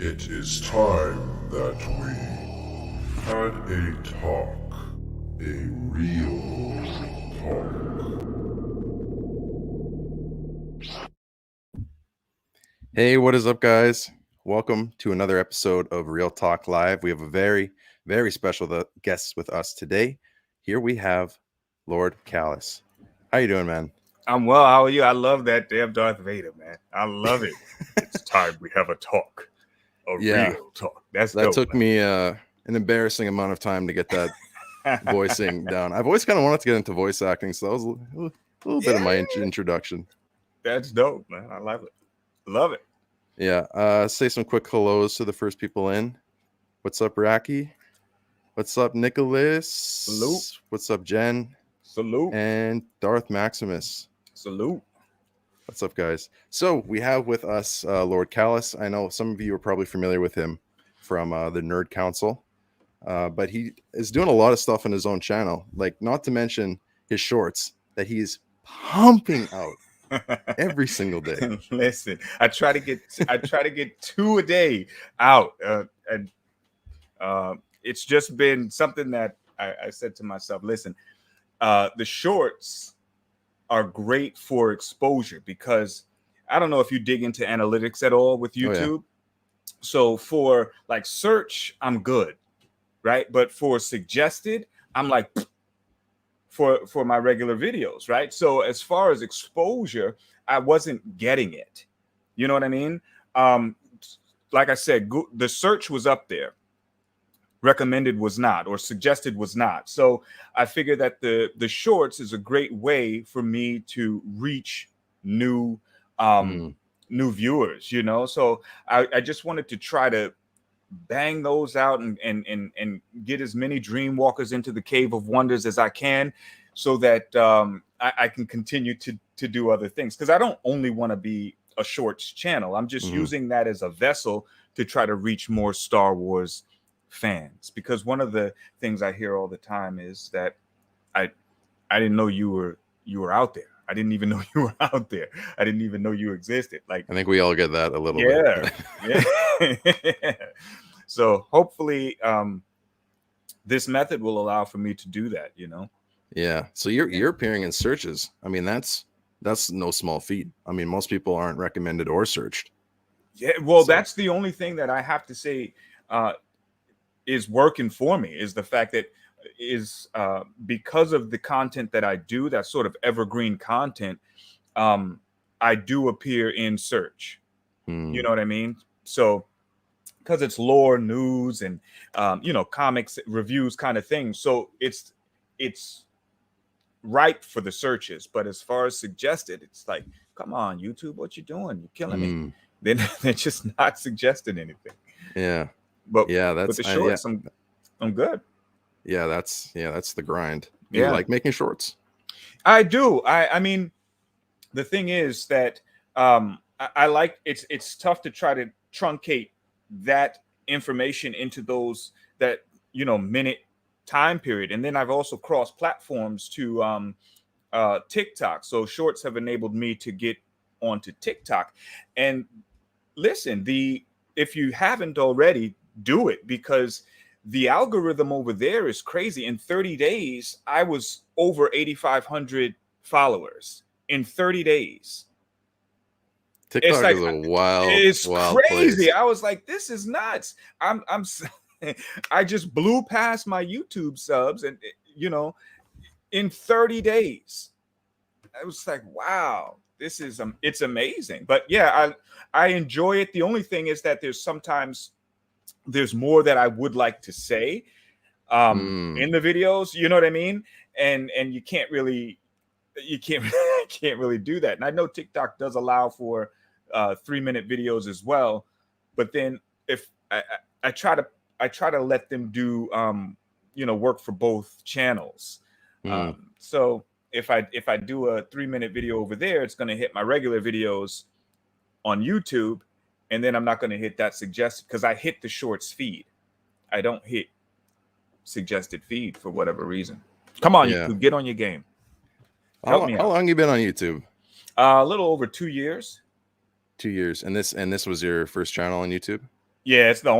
It is time that we had a talk. A real talk. Hey, what is up, guys? Welcome to another episode of Real Talk Live. We have a very, very special guest with us today. Here we have Lord CALLOUS. How you doing, man? I'm well. How are you? I love that damn Darth Vader, man. I love it. It's time we have a talk. Real talk. That dope, took man. me an embarrassing amount of time to get that voicing down. I've always kind of wanted to get into voice acting, so that was a little bit of my introduction. That's dope, man. I love it. Love it. Yeah. Say some quick hellos to the first people in. What's up, Raki? What's up, Nicholas? Salute. What's up, Jen? Salute. And Darth Maximus. Salute. What's up, guys? So we have with us Lord CALLOUS. I know some of you are probably familiar with him from the Nerd Council, but he is doing a lot of stuff on his own channel, like not to mention his shorts that he's pumping out every single day. Listen, I try to get 2 a day out, and it's just been something that I said to myself. Listen, the shorts are great for exposure because I don't know if you dig into analytics at all with YouTube. Oh, yeah. So for like search, I'm good, right? But for suggested, I'm like for my regular videos, right? So as far as exposure, I wasn't getting it. You know what I mean? Like I said, the search was up there. Recommended was not, or suggested was not. So I figured that the shorts is a great way for me to reach new viewers, you know. So I just wanted to try to bang those out and get as many dream walkers into the cave of wonders as I can, so that I can continue to do other things, because I don't only want to be a shorts channel. I'm just using that as a vessel to try to reach more Star Wars fans, because one of the things I hear all the time is that I didn't know you were out there. I didn't even know you were out there. I didn't even know you existed. Like, I think we all get that a little bit. Yeah. So hopefully this method will allow for me to do that, you know. Yeah. So you're appearing in searches. I mean, that's no small feat. I mean, most people aren't recommended or searched. Yeah, well, that's the only thing that I have to say is working for me, is the fact that is because of the content that I do, that sort of evergreen content, I do appear in search. You know what I mean? So because it's lore, news, and you know, comics reviews kind of thing. So it's ripe for the searches. But as far as suggested, it's like, come on, YouTube, what you doing? You're killing me. They're just not suggesting anything. Yeah. But yeah, that's with the shorts. I'm good. Yeah, that's the grind. You like making shorts? I do. I mean, the thing is that I like it's tough to try to truncate that information into those that, you know, minute time period. And then I've also crossed platforms to TikTok. So shorts have enabled me to get onto TikTok. And listen, if you haven't already, do it, because the algorithm over there is crazy. In 30 days, I was over 8,500 followers in 30 days. TikTok is a wild, it's wild crazy. place. I was like, this is nuts. I just blew past my YouTube subs, and you know, in 30 days, I was like, wow, this is it's amazing. But yeah, I enjoy it. The only thing is that there's more that I would like to say in the videos, you know what I mean? And you can't really can't really do that. And I know TikTok does allow for 3-minute videos as well, but then if I try to let them do you know, work for both channels. So if I do a 3-minute video over there, it's going to hit my regular videos on YouTube. And then I'm not going to hit that suggested, because I hit the shorts feed. I don't hit suggested feed for whatever reason. Come on, YouTube, get on your game. Help me out. How long you been on YouTube? A little over 2 years. 2 years. And this was your first channel on YouTube? Yeah, it's my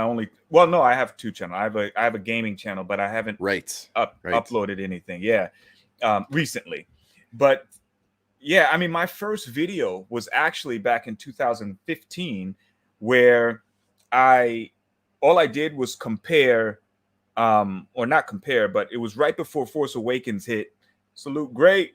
only. Well, no, I have two channels. I have a gaming channel, but I haven't Right. uploaded anything. Yeah, recently. But yeah, I mean, my first video was actually back in 2015, where I all I did was compare, or not compare, but it was right before Force Awakens hit. Salute, great.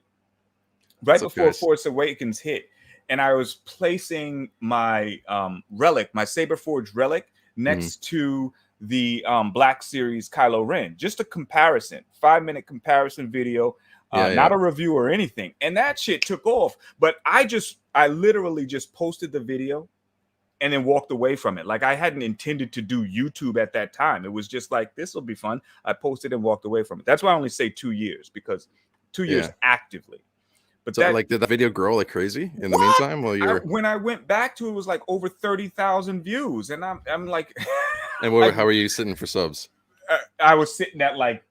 Right What's up, before guys? Force Awakens hit, and I was placing my relic, my Saber Forge relic, next to the Black Series Kylo Ren. Just a comparison, 5-minute comparison video, not a review or anything. And that shit took off. But I literally just posted the video and then walked away from it. Like I hadn't intended to do YouTube at that time. It was just like, this will be fun. I posted and walked away from it. That's why I only say 2 years, because 2 years actively. But so, like, did that video grow like crazy in the meantime while you were? When I went back to it, it was like over 30,000 views, and I'm like, And how were you sitting for subs? I was sitting at like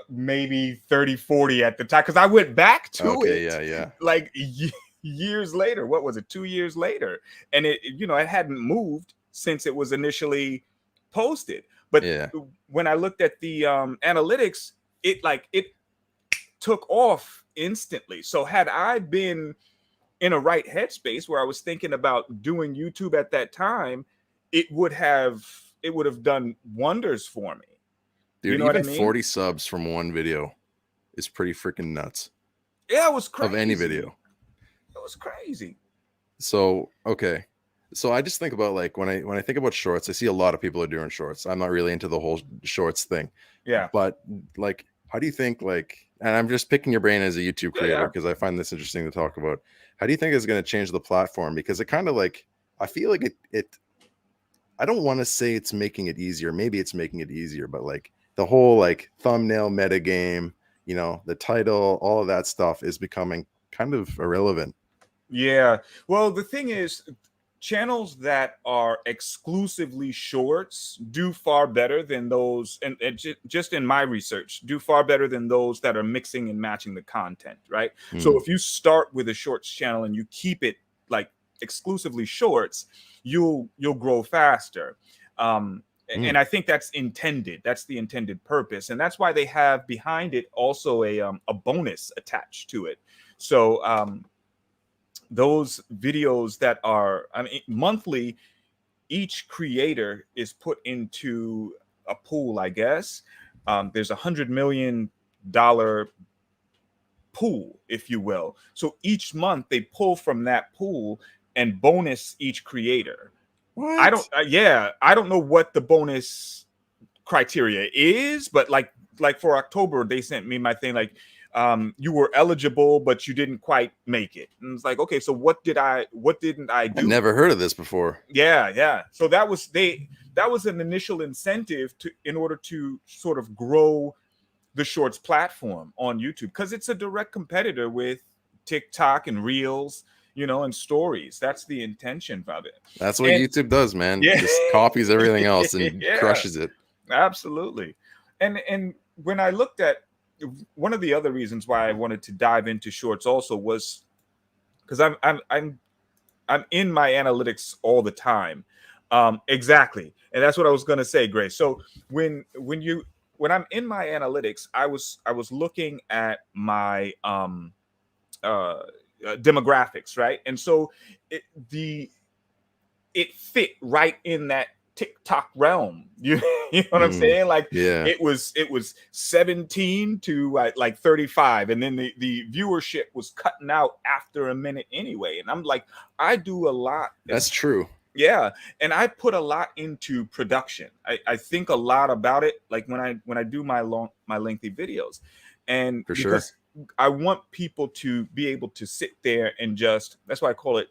maybe 30, 40 at the time, because I went back to it. Like years later. What was it? 2 years later, and it hadn't moved since it was initially posted. But when I looked at the analytics, it took off instantly. So had I been in a right headspace where I was thinking about doing YouTube at that time, it would have done wonders for me. Dude, you know even what I mean? 40 subs from one video is pretty freaking nuts. Yeah, it was crazy. Of any video. It was crazy. So, okay. So I just think about, like, when I think about shorts, I see a lot of people are doing shorts. I'm not really into the whole shorts thing. Yeah. But, like, how do you think, like, and I'm just picking your brain as a YouTube creator because I find this interesting to talk about. How do you think it's going to change the platform? Because it kind of, like, I feel like it I don't want to say it's making it easier. Maybe it's making it easier, but, like, the whole, like, thumbnail metagame, the title, all of that stuff is becoming kind of irrelevant. Yeah. Well, the thing is, channels that are exclusively shorts do far better than those, and just in my research, do far better than those that are mixing and matching the content, right? So if you start with a shorts channel and you keep it like exclusively shorts, you'll grow faster. And I think that's intended. That's the intended purpose, and that's why they have behind it also a bonus attached to it. So those videos that are, I mean, monthly, each creator is put into a pool, I guess. There's $100 million pool, if you will. So each month they pull from that pool and bonus each creator. What? I don't know what the bonus criteria is, but like for October, they sent me my thing like, you were eligible, but you didn't quite make it. And it's like, okay, so what didn't I do? I've never heard of this before. Yeah. So that was an initial incentive in order to sort of grow the shorts platform on YouTube, because it's a direct competitor with TikTok and Reels, and stories. That's the intention of it. That's what YouTube does, man. Yeah. Just copies everything else and crushes it. Absolutely. And when I looked at, one of the other reasons why I wanted to dive into shorts also was because I'm in my analytics all the time. Exactly. And that's what I was going to say, Grace. So when I'm in my analytics, I was looking at my demographics, right? And so it fit right in that TikTok realm. You know what I'm saying? Like, it was 17 to like 35, and then the viewership was cutting out after a minute anyway. And I'm like, I do a lot. That's true. Yeah, and I put a lot into production. I think a lot about it, like when I do my lengthy videos, and for sure, I want people to be able to sit there and that's why I call it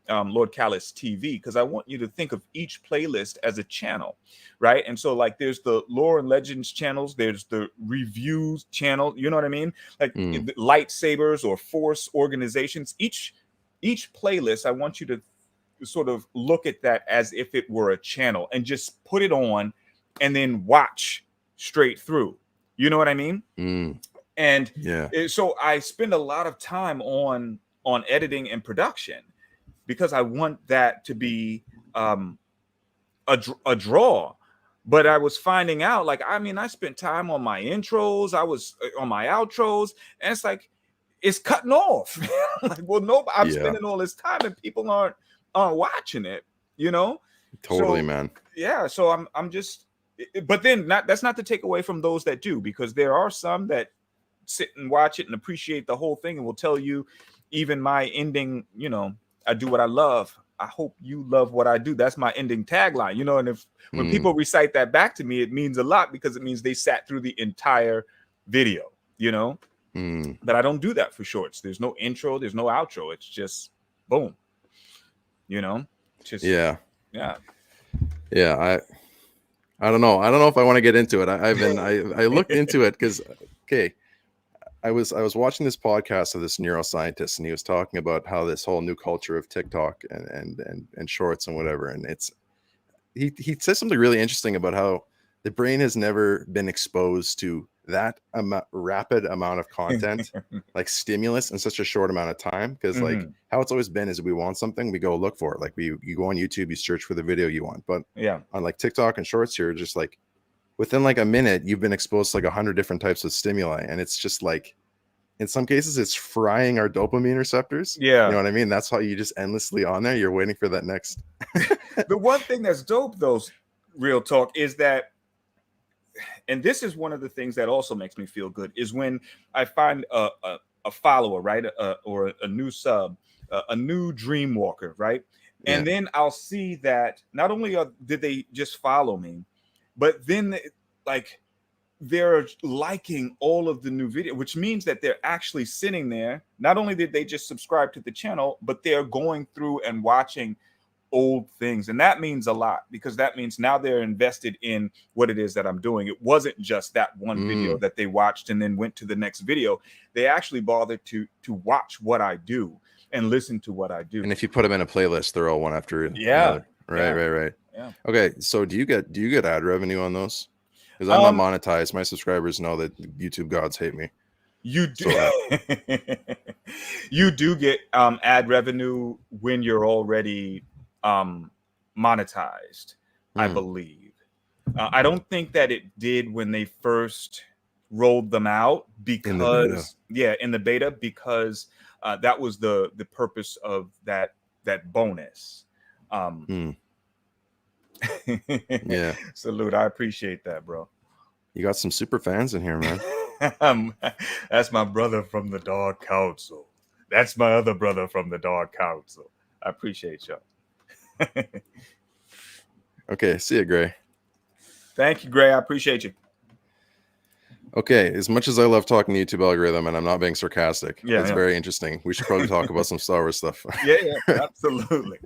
Lord CALLOUS TV, because I want you to think of each playlist as a channel, right? And so like there's the lore and legends channels, there's the reviews channel, you know what I mean? Like lightsabers or force organizations. Each playlist, I want you to sort of look at that as if it were a channel and just put it on and then watch straight through. You know what I mean? And so I spend a lot of time on editing and production, because I want that to be a draw. But I was finding out, like, I mean, I spent time on my intros, I was on my outros, and it's like it's cutting off. Like, well, no, I'm Yeah. spending all this time and people aren't watching it, you know. Totally, So man. yeah, so I'm just, but then that's not to take away from those that do, because there are some that sit and watch it and appreciate the whole thing and will tell you even my ending, you know, I do what I love, I hope you love what I do. That's my ending tagline, you know. And if when people recite that back to me, it means a lot, because it means they sat through the entire video, you know. But I don't do that for shorts. There's no intro, there's no outro. It's just boom, you know. Just yeah. I don't know. I don't know if I want to get into it. I looked into it because, okay, I was watching this podcast of this neuroscientist, and he was talking about how this whole new culture of TikTok and shorts and whatever, and he says something really interesting about how the brain has never been exposed to that rapid amount of content, like stimulus, in such a short amount of time. Because like how it's always been is, we want something, we go look for it. Like you go on YouTube, you search for the video you want. But on like TikTok and shorts, you're just like, within like a minute, you've been exposed to like 100 different types of stimuli, and it's just like, in some cases, it's frying our dopamine receptors. Yeah, you know what I mean. That's how you just endlessly on there. You're waiting for that next. The one thing that's dope, though, real talk, is that, and this is one of the things that also makes me feel good, is when I find a follower, right, or a new sub, a new dream walker, right, and then I'll see that not only did they just follow me, but then like they're liking all of the new video, which means that they're actually sitting there. Not only did they just subscribe to the channel, but they're going through and watching old things. And that means a lot, because that means now they're invested in what it is that I'm doing. It wasn't just that one video that they watched and then went to the next video. They actually bothered to watch what I do and listen to what I do. And if you put them in a playlist, they're all one after another. Right. Yeah. Okay, so do you get ad revenue on those? Because I'm not monetized. My subscribers know that YouTube gods hate me. You do. You do get ad revenue when you're already monetized, I believe. I don't think that it did when they first rolled them out, because in the beta, because that was the purpose of that bonus. Yeah. Salute. I appreciate that, bro. You got some super fans in here, man. That's my brother from the Dark Council. That's my other brother from the Dark Council. I appreciate y'all. Okay, see you, Gray. Thank you, Gray. I appreciate you. Okay, as much as I love talking to YouTube algorithm, and I'm not being sarcastic, it's very interesting. We should probably talk about some Star Wars stuff. Yeah, absolutely.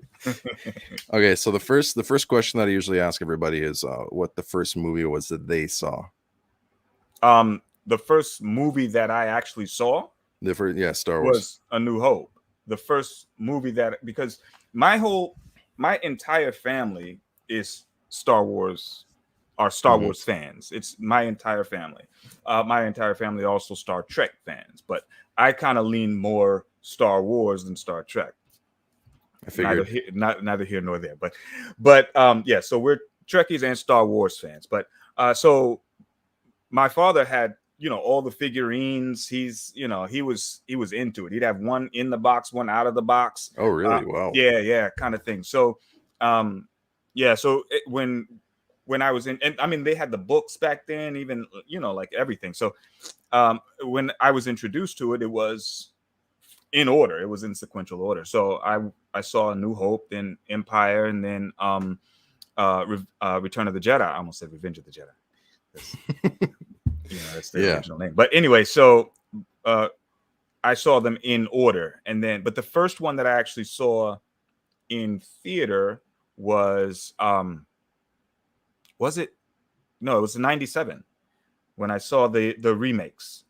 Okay, so the first question that I usually ask everybody is what the first movie was that they saw. The first movie that I actually saw, Star Wars, was A New Hope. The first movie that, because my entire family is Star Wars, are Star Wars fans. It's my entire family. My entire family also Star Trek fans, but I kind of lean more Star Wars than Star Trek. I figured. Neither here nor there, but yeah. So we're Trekkies and Star Wars fans. But so my father had, you know, all the figurines. He's, you know, he was into it. He'd have one in the box, one out of the box. Oh, really? Wow. Yeah, kind of thing. So, yeah. So when I was in, and I mean, they had the books back then, even, you know, like everything. So, when I was introduced to it, it was in order. It was in sequential order. So I saw A New Hope, then Empire, and then Return of the Jedi. I almost said Revenge of the Jedi. You know, that's the original name. But anyway, so I saw them in order, and then, but the first one that I actually saw in theater was it? No, it was 97 when I saw the remakes.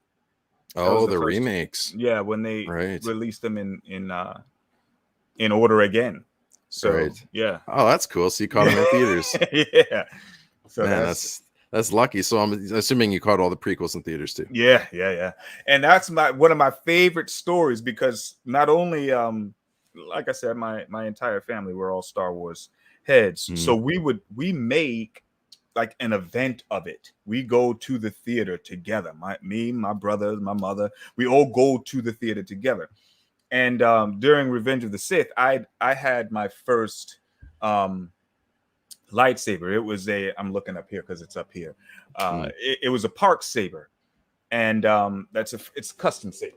Oh, the remakes. Yeah, when they released them in order again. So yeah. Oh, that's cool. So you caught them in theaters. Yeah. So man, that's lucky. So I'm assuming you caught all the prequels in theaters too. Yeah. And that's one of my favorite stories, because not only like I said, my entire family were all Star Wars heads. So we make like an event of it. We go to the theater together. My brothers, my mother, we all go to the theater together. And during Revenge of the Sith, I had my first lightsaber. It was I'm looking up here because it's up here. It was a park saber, and it's a custom saber.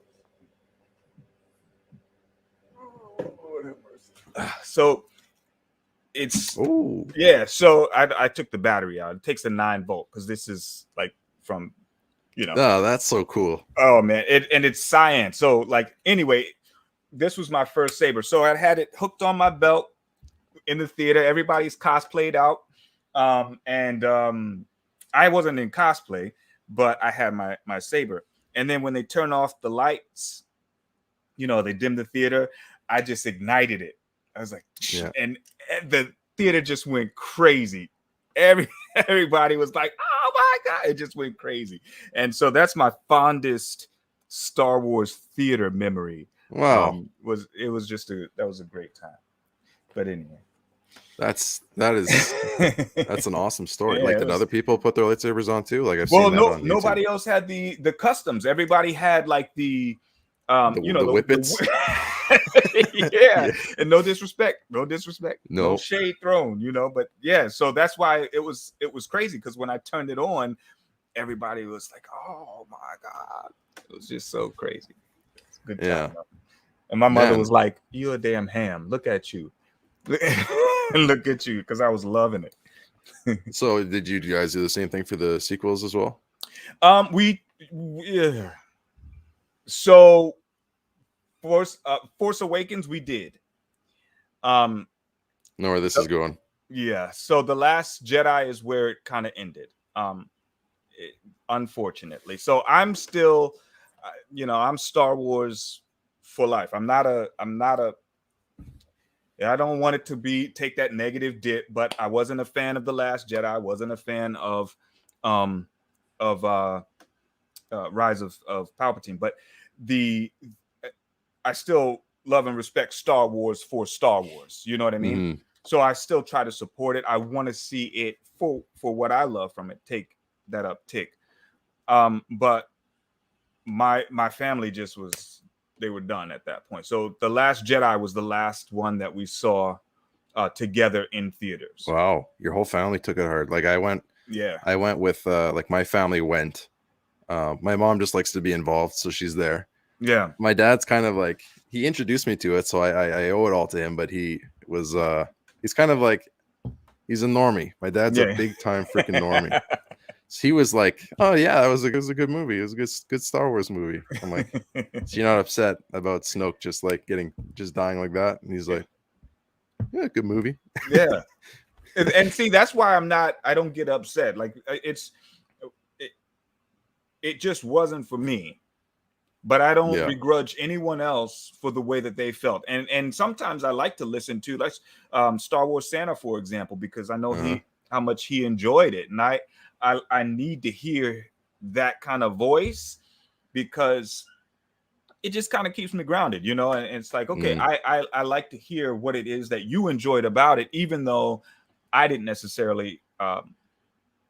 So it's yeah. So I took the battery out. It takes a 9-volt because this is like from, Oh, that's so cool. Oh man, it's science. So like anyway, this was my first saber. So I had it hooked on my belt in the theater. Everybody's cosplayed out, and I wasn't in cosplay, but I had my saber. And then when they turn off the lights, they dim the theater. I just ignited it. I was like, and the theater just went crazy. Everybody was like, oh my God, it just went crazy. And so that's my fondest Star Wars theater memory. Wow. That was a great time. But anyway. That's an awesome story. Yeah, did other people put their lightsabers on too? Like nobody else had the customs. Everybody had like the whippets. Yeah. And no disrespect, no shade thrown, but yeah, so that's why it was crazy, because when I turned it on, everybody was like, oh my God, it was just so crazy. Good time. And my mother was like, you're a damn ham, look at you. Look at you, because I was loving it. So did you guys do the same thing for the sequels as well? So Force Awakens, we did. Know where this is going. Yeah. So The Last Jedi is where it kind of ended. Unfortunately. So I'm still, I'm Star Wars for life. I don't want it to take that negative dip, but I wasn't a fan of The Last Jedi. I wasn't a fan of Rise of Palpatine, but I still love and respect Star Wars for Star Wars. You know what I mean? Mm-hmm. So I still try to support it. I want to see it for what I love from it take that uptick. But my family just they were done at that point. So The Last Jedi was the last one that we saw together in theaters. Wow, your whole family took it hard. Like I went with like my family went. My mom just likes to be involved, so she's there. Yeah. My dad's kind of like, he introduced me to it, so I owe it all to him, but he was he's kind of like, he's a normie. My dad's a big time freaking normie. So he was like, oh yeah, it was a good movie. It was a good Star Wars movie. I'm like, so you're not upset about Snoke just dying like that? And he's like, yeah, good movie. Yeah. And see, that's why I don't get upset. Like it just wasn't for me. But I don't begrudge anyone else for the way that they felt. And sometimes I like to listen to like Star Wars Santa, for example, because I know how much he enjoyed it. And I need to hear that kind of voice, because it just kind of keeps me grounded, and it's like, okay, I like to hear what it is that you enjoyed about it, even though I didn't necessarily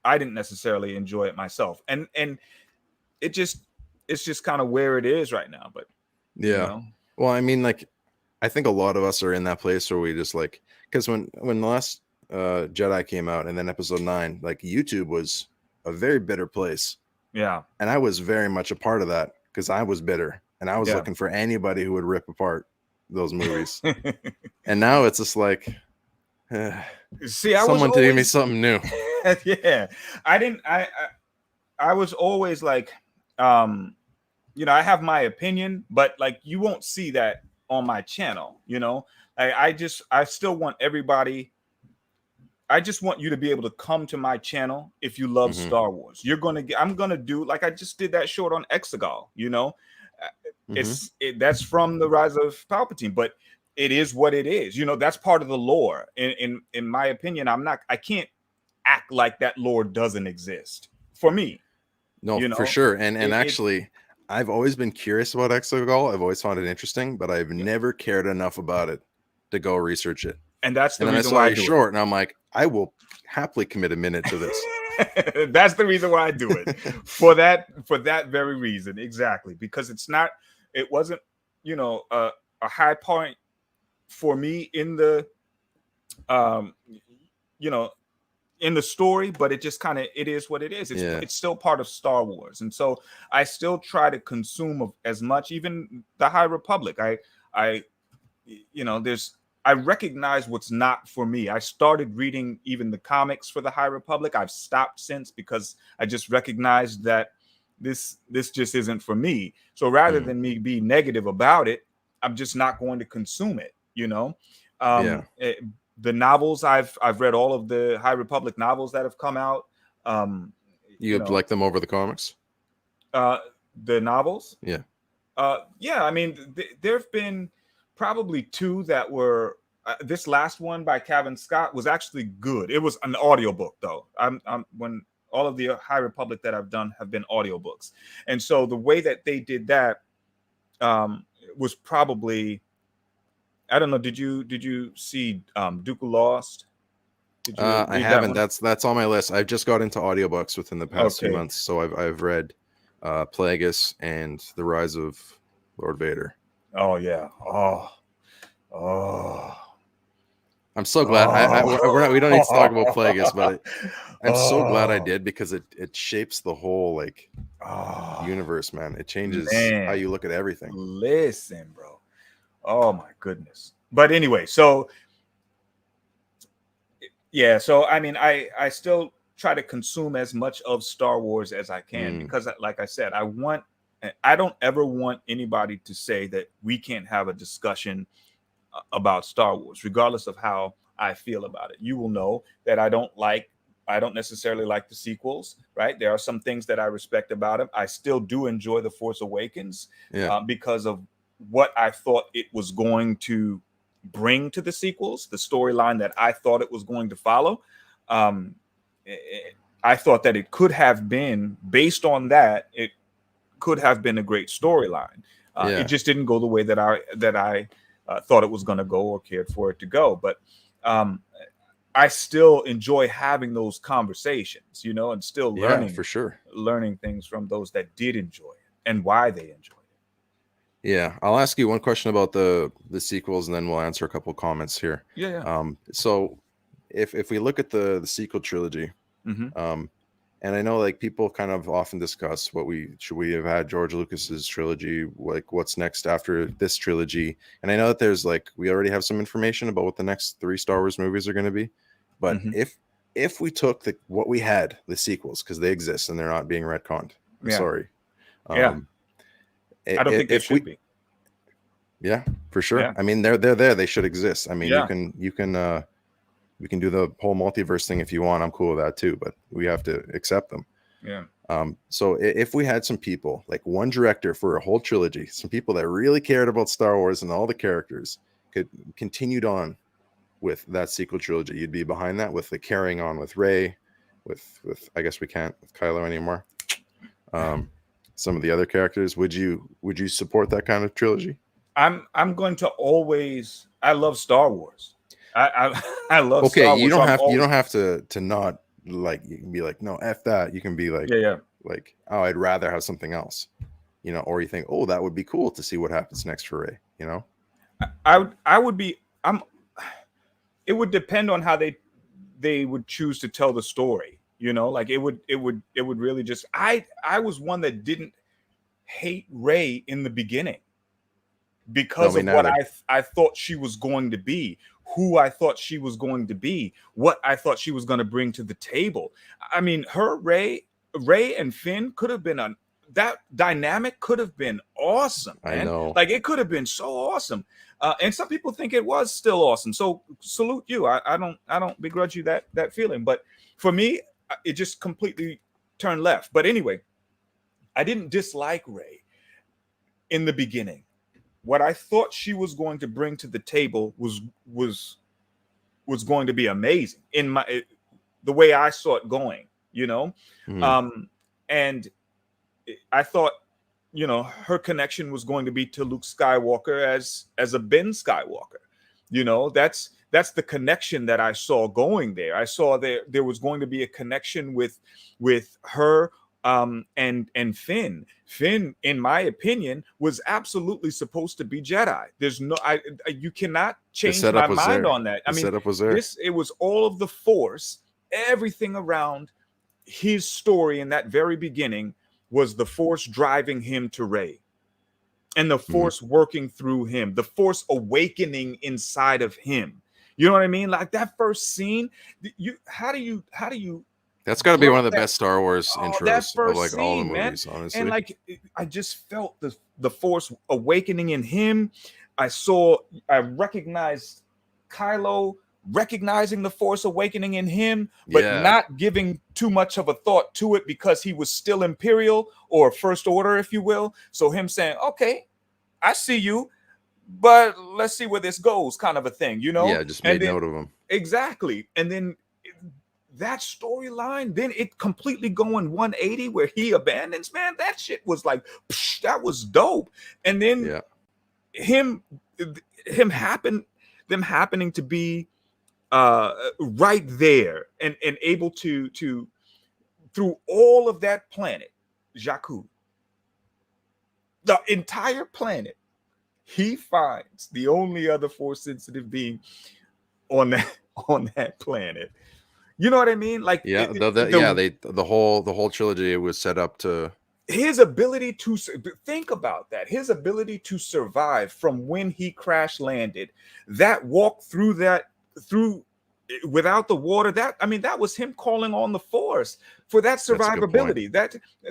enjoy it myself. And it's just kind of where it is right now. But well, I mean, like, I think a lot of us are in that place where we just like, because when the Last Jedi came out and then Episode 9, like YouTube was a very bitter place. Yeah. And I was very much a part of that, because I was bitter and I was looking for anybody who would rip apart those movies. And now it's just like, see, someone to give me something new. Yeah. I was always like, I have my opinion, but like, you won't see that on my channel, I still want everybody. I just want you to be able to come to my channel if you love Star Wars. I'm gonna do, like I just did that short on Exegol, that's from the Rise of Palpatine, but it is what it is. That's part of the lore. In my opinion, I can't act like that lore doesn't exist for me. No, for sure. And actually, I've always been curious about Exegol. I've always found it interesting, but I've never cared enough about it to go research it. And that's the And then I reason saw why I you do short, and I'm like, I will happily commit a minute to this. it. That's the reason why I do it. For that very reason. Exactly. Because it wasn't, a high point for me in the um you know in the story, but it just kind of, it is what it is. It's still part of Star Wars, and so I still try to consume as much, even the High Republic. I there's, I recognize what's not for me. I started reading even the comics for the High Republic. I've stopped since, because I just recognized that this just isn't for me. So rather than me be negative about it, I'm just not going to consume it. The novels, I've read all of the High Republic novels that have come out. You like them over the comics? The novels? Yeah. Yeah, I mean, there have been probably two that were, this last one by Kevin Scott was actually good. It was an audiobook though. When all of the High Republic that I've done have been audiobooks. And so the way that they did that was probably, I don't know, did you see Dooku Lost? Did you I read haven't. that one? That's on my list. I've just got into audiobooks within the past 2 Okay. months, so I've read Plagueis and The Rise of Lord Vader. Oh yeah. Oh. I'm so glad. We don't need to talk about Plagueis, but I'm so glad I did, because it shapes the whole like universe, man. It changes how you look at everything. Listen, bro. Oh my goodness. But anyway, so yeah, so I mean, I still try to consume as much of Star Wars as I can, because like I said, I don't ever want anybody to say that we can't have a discussion about Star Wars, regardless of how I feel about it. You will know that I don't necessarily like the sequels, right? There are some things that I respect about them. I still do enjoy The Force Awakens because of what I thought it was going to bring to the sequels, the storyline that I thought it was going to follow. I thought that it could have been, based on that, it could have been a great storyline. It just didn't go the way that I thought it was going to go or cared for it to go. But I still enjoy having those conversations, and still learning, for sure, learning things from those that did enjoy it and why they enjoyed it. Yeah, I'll ask you one question about the sequels, and then we'll answer a couple of comments here. So if we look at the sequel trilogy, and I know like people kind of often discuss should we have had George Lucas's trilogy, like what's next after this trilogy. And I know that there's like, we already have some information about what the next 3 Star Wars movies are going to be. But if we took what we had, the sequels, because they exist and they're not being retconned. I'm sorry. I don't think they should be. Yeah, for sure. Yeah. I mean, they're there. They should exist. I mean, we can do the whole multiverse thing if you want. I'm cool with that too, but we have to accept them. Yeah. So if we had some people, like one director for a whole trilogy, some people that really cared about Star Wars and all the characters, could continued on with that sequel trilogy, you'd be behind that, with the carrying on with Rey, with I guess we can't with Kylo anymore. Some of the other characters, would you support that kind of trilogy? I'm going to always. I love Star Wars. I love. Okay, Star Wars, you don't have to not like. You can be like, no, F that. You can be like, like, oh, I'd rather have something else, or you think, oh, that would be cool to see what happens next for Rey. I would be. It would depend on how they would choose to tell the story. Like it would really just. I was one that didn't hate Rey in the beginning, because of what I thought she was going to be, who I thought she was going to be, what I thought she was going to bring to the table. I mean, Rey and Finn could have been that dynamic could have been awesome, man. I know. Like it could have been so awesome. And some people think it was still awesome. So salute you. I don't begrudge you that feeling. But for me, it just completely turned left. But anyway, I didn't dislike Rey in the beginning. What I thought she was going to bring to the table was going to be amazing in the way I saw it going, and I thought her connection was going to be to Luke Skywalker as a Ben Skywalker. That's the connection that I saw going there. I saw there was going to be a connection with her and Finn. Finn, in my opinion, was absolutely supposed to be Jedi. There's no you cannot change my mind on that. I mean, setup was there. It was all of the Force, everything around his story in that very beginning was the Force driving him to Rey. And the Force working through him, the Force awakening inside of him. You know what I mean? Like that first scene, how do you that's got to be one of the best Star Wars intros of like scene, all the movies, man. honestly. And like I just felt the Force awakening in him. I recognized Kylo recognizing the Force awakening in him, but not giving too much of a thought to it because he was still Imperial or First Order, if you will. So him saying, okay, I see you, but let's see where this goes, kind of a thing, Yeah, just made note of him. Exactly. And then that storyline, then it completely going 180 where he abandons, man, that shit was like, psh, that was dope. And then them happening to be right there and able to through all of that planet, Jakku, the entire planet, he finds the only other Force sensitive being on that planet. You know what I mean? Like the whole trilogy was set up to his ability to think about that, his ability to survive from when he crash landed, that walk through without the water, that was him calling on the Force for that survivability.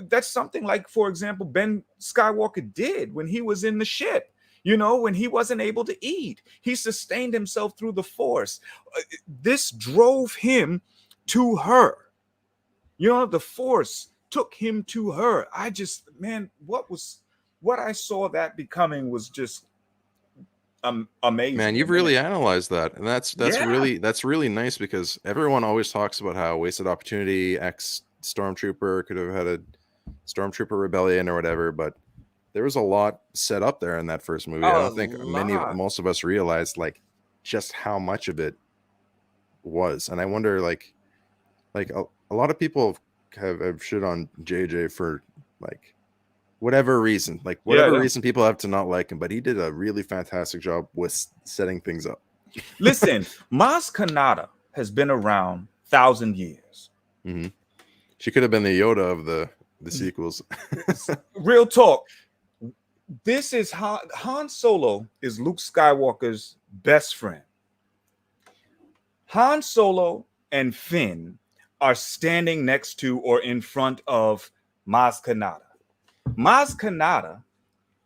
That's something like, for example, Ben Skywalker did when he was in the ship. When he wasn't able to eat, he sustained himself through the Force. This drove him to her. The Force took him to her. What I saw that becoming was just amazing. Man, you've really analyzed that, and that's really nice, because everyone always talks about how wasted opportunity, ex stormtrooper could have had a stormtrooper rebellion or whatever, but there was a lot set up there in that first movie. I don't think most of us realized like just how much of it was. And I wonder, like a lot of people have shit on JJ for like whatever reason, reason people have to not like him, but he did a really fantastic job with setting things up. Listen, Maz Kanata has been around 1,000 years. Mm-hmm. She could have been the Yoda of the sequels. Real talk. This is Han Solo is Luke Skywalker's best friend. Han Solo and Finn are standing next to or in front of Maz Kanata. Maz Kanata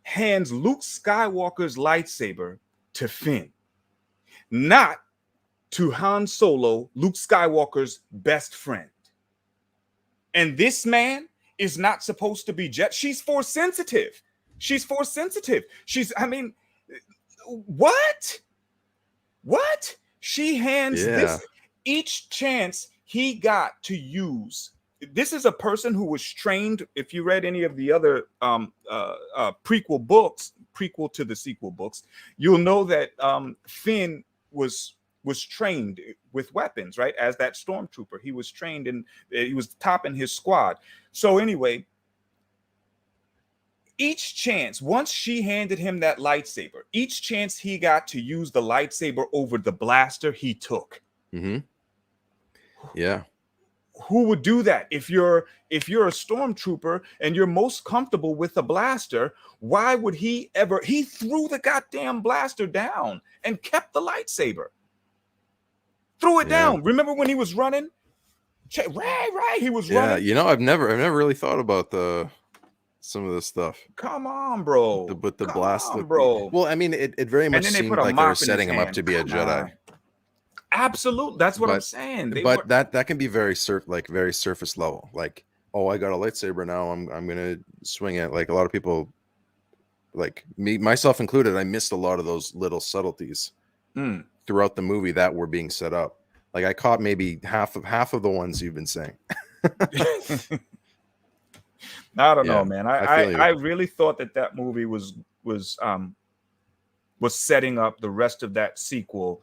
hands Luke Skywalker's lightsaber to Finn, not to Han Solo, Luke Skywalker's best friend. And this man is not supposed to be she's Force sensitive. She's Force sensitive. What? She hands this each chance he got to use. This is a person who was trained. If you read any of the other prequel to the sequel books, you'll know that Finn was trained with weapons, right? As that stormtrooper, he was trained and he was topping his squad. So anyway, each chance, once she handed him that lightsaber, each chance he got to use the lightsaber over the blaster, he took. Mm-hmm. Yeah. Who would do that? If you're a stormtrooper and you're most comfortable with a blaster, why would he ever? He threw the goddamn blaster down and kept the lightsaber. Threw it down. Remember when he was running? Right. He was running. Yeah, I've never really thought about some of this stuff. Come on, bro. But the blast, bro. Well, I mean, it very much seemed like they were setting him up to be a Jedi. Absolutely, that's what I'm saying. That can be very surface level. Like, oh, I got a lightsaber now. I'm gonna swing it. Like a lot of people, like me, myself included, I missed a lot of those little subtleties throughout the movie that were being set up. Like I caught maybe half of the ones you've been saying. I don't know, Yeah, man. I feel you. I really thought that movie was setting up the rest of that sequel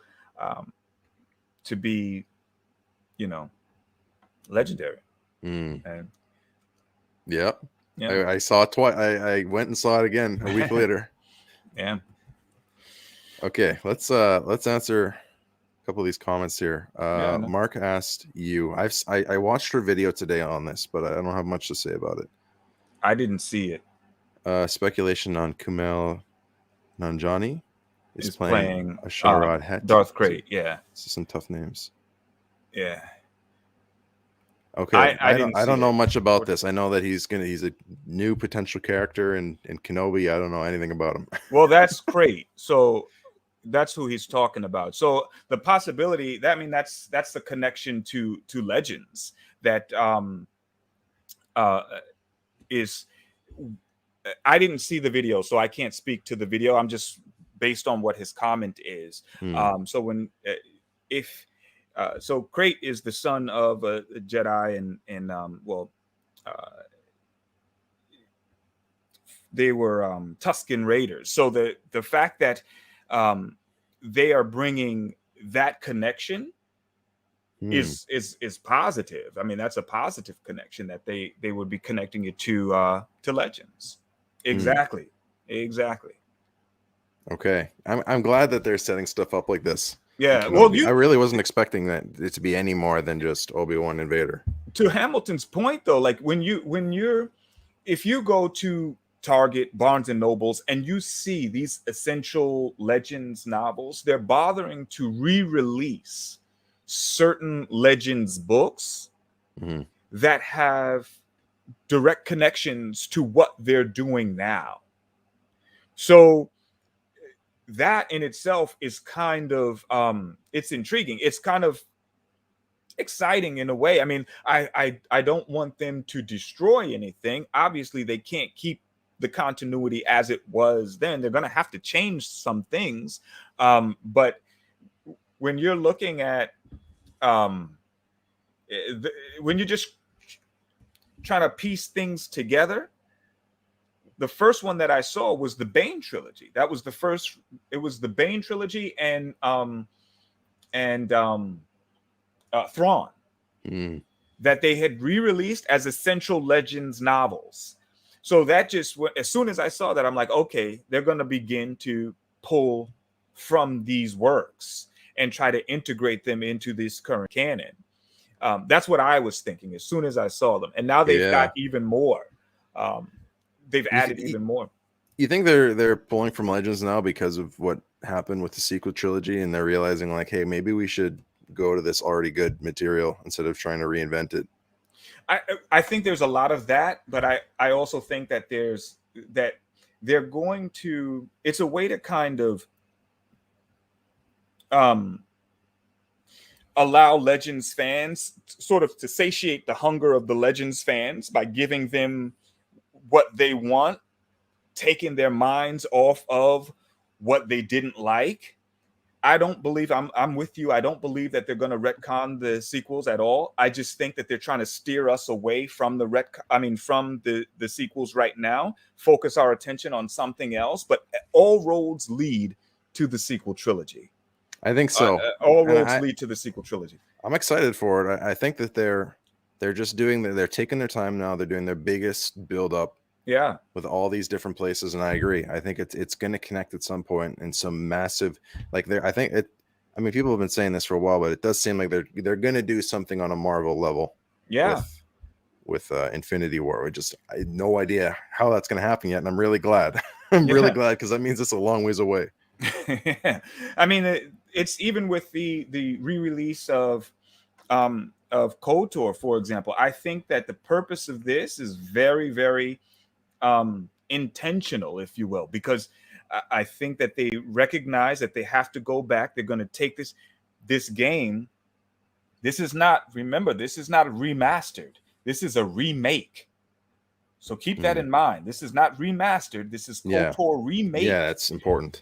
to be, you know, legendary. Mm, And yeah. yeah, I saw it twice. I went and saw it again a week later. yeah. Okay, let's answer a couple of these comments here. Yeah, no. Mark asked you. I watched her video today on this, but I don't have much to say about it. I didn't see it. Speculation on Kumail Nanjiani is Is playing playing Asharad Het. Darth Crate. Yeah, This is some tough names. yeah. Okay, I didn't I see don't know it. much about this. I know that he's a new potential character in Kenobi. I don't know anything about him. Well, that's Crate. So that's who he's talking about. So the possibility that, I mean, that's the connection to Legends that uh is. I didn't see the video, so I can't speak to the video. I'm just based on what his comment is. So when if so Crate is the son of a Jedi, and they were Tusken Raiders. So the fact that they are bringing that connection is positive. I mean, that's a positive connection that they would be connecting it to Legends. Exactly. Exactly. Okay, I'm glad that they're setting stuff up like this. Yeah. Well, I really wasn't expecting that it to be any more than just Obi-Wan and Vader. To Hamilton's point, though, like if you go to Target, Barnes and Nobles, and you see these essential Legends novels, they're bothering to re-release certain Legends books that have direct connections to what they're doing now. So that in itself is kind of it's intriguing. It's kind of exciting in a way. I mean, I don't want them to destroy anything. Obviously, they can't keep the continuity as it was then. They're going to have to change some things. But when you're looking at when you're just trying to piece things together, the first one that I saw was the Bane Trilogy. That was the first. It was the Bane Trilogy and Thrawn that they had re-released as essential Legends novels. So that just, as soon as I saw that, I'm like, okay, they're going to begin to pull from these works and try to integrate them into this current canon. That's what I was thinking as soon as I saw them. And now they've got even more. They've added even more. You think they're pulling from Legends now because of what happened with the sequel trilogy, and they're realizing like, hey, maybe we should go to this already good material instead of trying to reinvent it? I think there's a lot of that, but I also think that they're going to, it's a way to kind of allow Legends fans sort of to satiate the hunger of the Legends fans by giving them what they want, taking their minds off of what they didn't like. I don't believe, I'm with you. I don't believe that they're going to retcon the sequels at all. I just think that they're trying to steer us away from from the sequels right now, focus our attention on something else. But all roads lead to the sequel trilogy. I think so. All roads lead to the sequel trilogy. I'm excited for it. I think that they're just doing, they're taking their time now. They're doing their biggest build up. Yeah, with all these different places, and I agree. I think it's going to connect at some point in some massive, like there. I think it. I mean, people have been saying this for a while, but it does seem like they're going to do something on a Marvel level. Yeah, with Infinity War. I had no idea how that's going to happen yet, and I'm really glad. I'm really glad because that means it's a long ways away. I mean, it's even with the re-release of KOTOR, for example. I think that the purpose of this is very, very intentional, if you will, because I think that they recognize that they have to go back. They're going to take this game. This is not, remember, this is not remastered. This is a remake. So keep that in mind. This is not remastered. This is KOTOR remake. Yeah, that's important.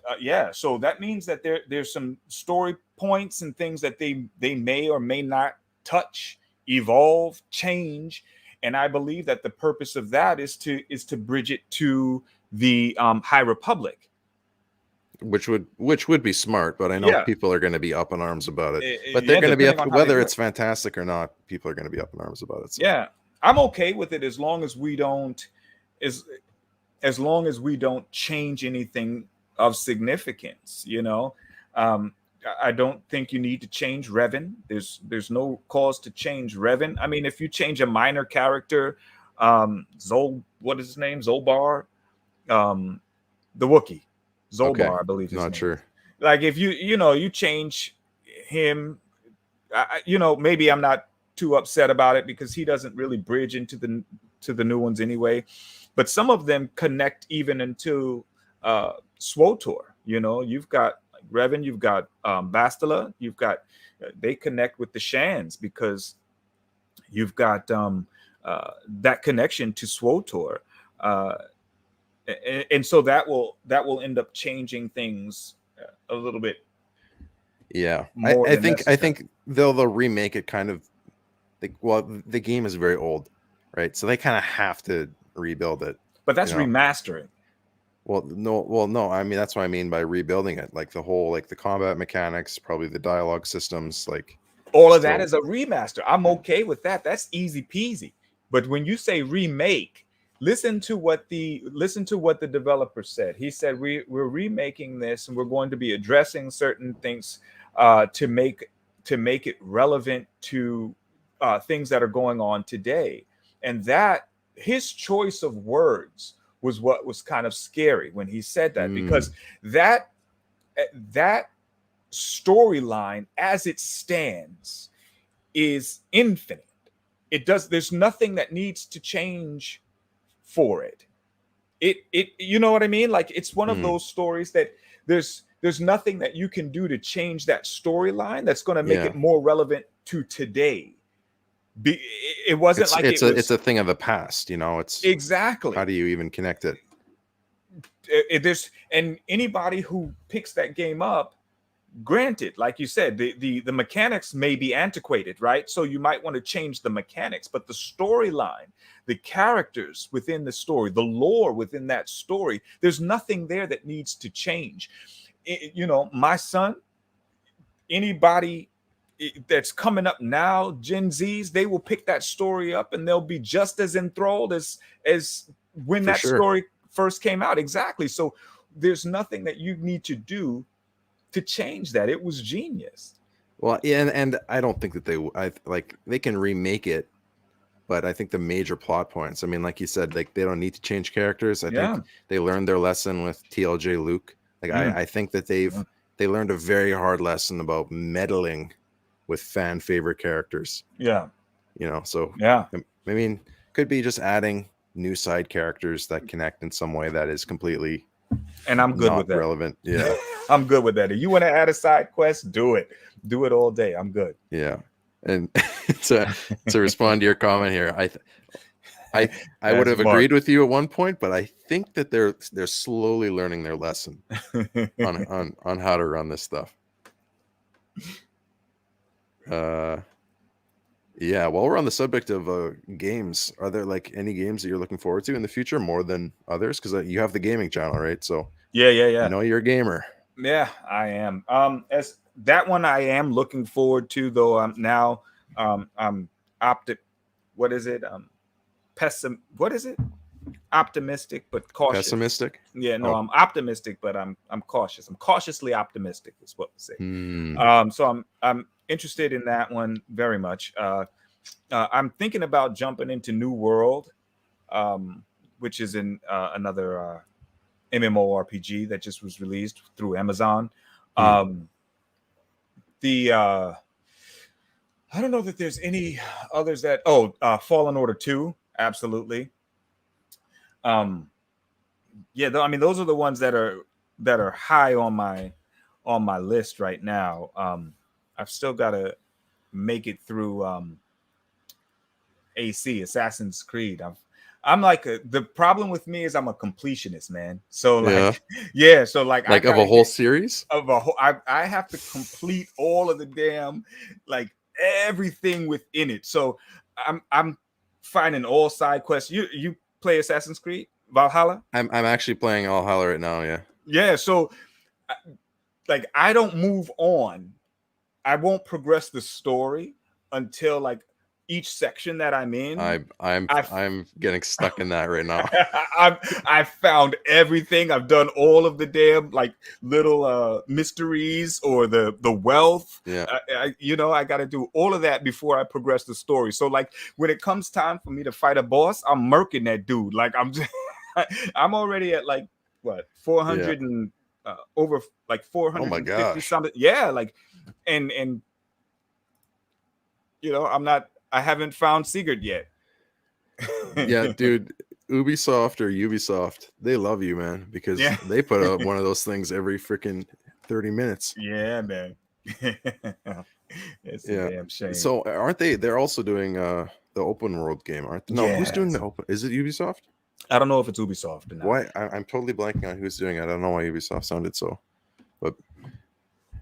So that means that there's some story points and things that they may or may not touch, evolve, change. and I believe that the purpose of that is to bridge it to the High Republic. which would be smart, but I know Yeah. people are going to be up in arms about it. But Yeah, they're going to be depending up, on how they whether do it's it. fantastic or not. People are going to be up in arms about it. So. Yeah, I'm okay with it as long as we don't as long as we don't change anything of significance. You know, I don't think you need to change Revan. There's no cause to change Revan. I mean, if you change a minor character, what is his name? Zolbar, the Wookiee, Zolbar, Okay. I believe his name. Not sure. Like if you change him, maybe I'm not too upset about it because he doesn't really bridge into the new ones anyway. But some of them connect even into SWOTOR. You know, you've got Revan, you've got Bastila, you've got they connect with the Shans because you've got that connection to SWOTOR. And so that will end up changing things a little bit. Yeah, more I than think necessary. they'll remake it kind of. The game is very old, right? So they kind of have to rebuild it. But that's you know? remastering. No. I mean, that's what I mean by rebuilding it. Like the whole, like the combat mechanics, probably the dialogue systems, like All of that is a remaster. I'm okay with that. That's easy peasy. But when you say remake, listen to what the developer said. He said we're remaking this and we're going to be addressing certain things to make it relevant to things that are going on today. And that his choice of words was what was kind of scary when he said that, because that storyline as it stands is infinite. There's nothing that needs to change for it. You know what I mean? Like it's one of those stories that there's nothing that you can do to change that storyline that's going to make it more relevant to today. It wasn't it's a thing of the past, you know. It's exactly. How do you even connect it? And anybody who picks that game up, granted, like you said, the mechanics may be antiquated, right? So you might want to change the mechanics, but the storyline, the characters within the story, the lore within that story, there's nothing there that needs to change. My son, anybody that's coming up now, Gen Zs, they will pick that story up and they'll be just as enthralled as when that story first came out. Exactly. So there's nothing that you need to do to change that. It was genius. Well, yeah, and I don't think that they can remake it, but I think the major plot points, I mean, like you said, like they don't need to change characters. I think they learned their lesson with TLJ Luke. Like I think that they learned a very hard lesson about meddling with fan favorite characters. Yeah. So yeah. I mean, could be just adding new side characters that connect in some way that is completely and I'm good with that. Relevant. Yeah. I'm good with that. If you want to add a side quest, do it. Do it all day. I'm good. Yeah. And to respond to your comment here, I would have agreed with you at one point, but I think that they're slowly learning their lesson on how to run this stuff. Yeah, while we're on the subject of games, are there like any games that you're looking forward to in the future more than others? Because you have the gaming channel, right? So yeah. I know you're a gamer. Yeah, I am. As that one I am looking forward to, though. I'm what is it? What is it? Optimistic but cautious. Pessimistic? Yeah, no, I'm optimistic, but I'm cautious. I'm cautiously optimistic is what we say. So I'm interested in that one very much. I'm thinking about jumping into New World, which is in another MMORPG that just was released through Amazon. I don't know that there's any others that Fallen Order 2, absolutely. I mean, those are the ones that are high on my list right now. I've still got to make it through Assassin's Creed. I'm like the problem with me is I'm a completionist, man. So like, so like of a whole series of a whole. I have to complete all of the damn, like everything within it. So I'm finding all side quests. You play Assassin's Creed Valhalla? I'm actually playing Valhalla right now. Yeah. Yeah. So, like, I don't move on. I won't progress the story until like each section that I'm in. I'm getting stuck in that right now. I've found everything. I've done all of the damn like little mysteries or the wealth. Yeah. I got to do all of that before I progress the story. So like when it comes time for me to fight a boss, I'm murking that dude. Like I'm just, I'm already at like what 400 and over like 450 something. Yeah, like and I haven't found Sigurd yet. Yeah, dude, Ubisoft, they love you, man, because they put out one of those things every freaking 30 minutes. Yeah, man. It's a damn shame. So aren't they're also doing the open world game, aren't they? No, who's doing the open? Is it Ubisoft? I don't know if it's Ubisoft or not. Why? I'm totally blanking on who's doing it. I don't know why Ubisoft sounded so, but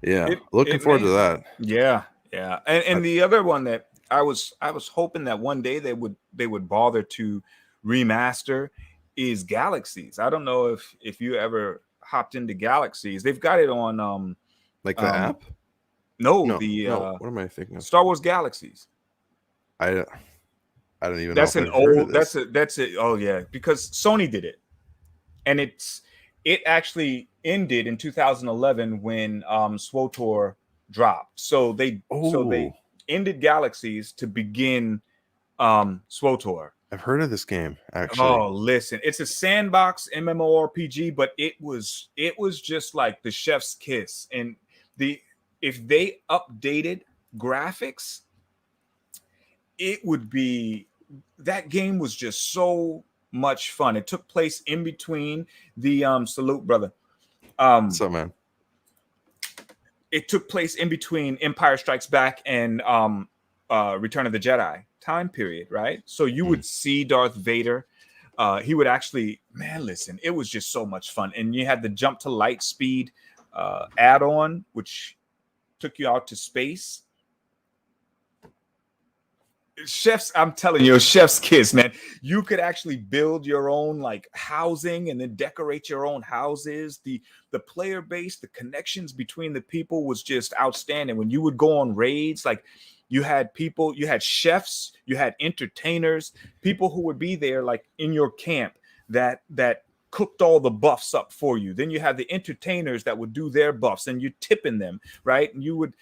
yeah, looking forward to that. Yeah. And the other one that I was hoping that one day they would bother to remaster is Galaxies. I don't know if you ever hopped into Galaxies. They've got it on like the app. No, what am I thinking of? Star Wars Galaxies. I don't even that's know. An old. That's it. Oh yeah, because Sony did it, and it actually ended in 2011 when SWTOR dropped. So they ended Galaxies to begin SWTOR. I've heard of this game actually. Oh, listen, it's a sandbox MMORPG, but it was just like the chef's kiss. And if they updated graphics, it would be, that game was just so much fun. It took place in between the salute, brother. What's up, man? It took place in between Empire Strikes Back and Return of the Jedi time period, right? So you would see Darth Vader. He would actually, man, listen, it was just so much fun. And you had the jump to light speed add-on, which took you out to space. Chefs, I'm telling you, chef's kiss, man. You could actually build your own like housing and then decorate your own houses. The player base, the connections between the people was just outstanding. When you would go on raids, like you had people, you had chefs, you had entertainers, people who would be there like in your camp that cooked all the buffs up for you. Then you had the entertainers that would do their buffs and you're tipping them, right? And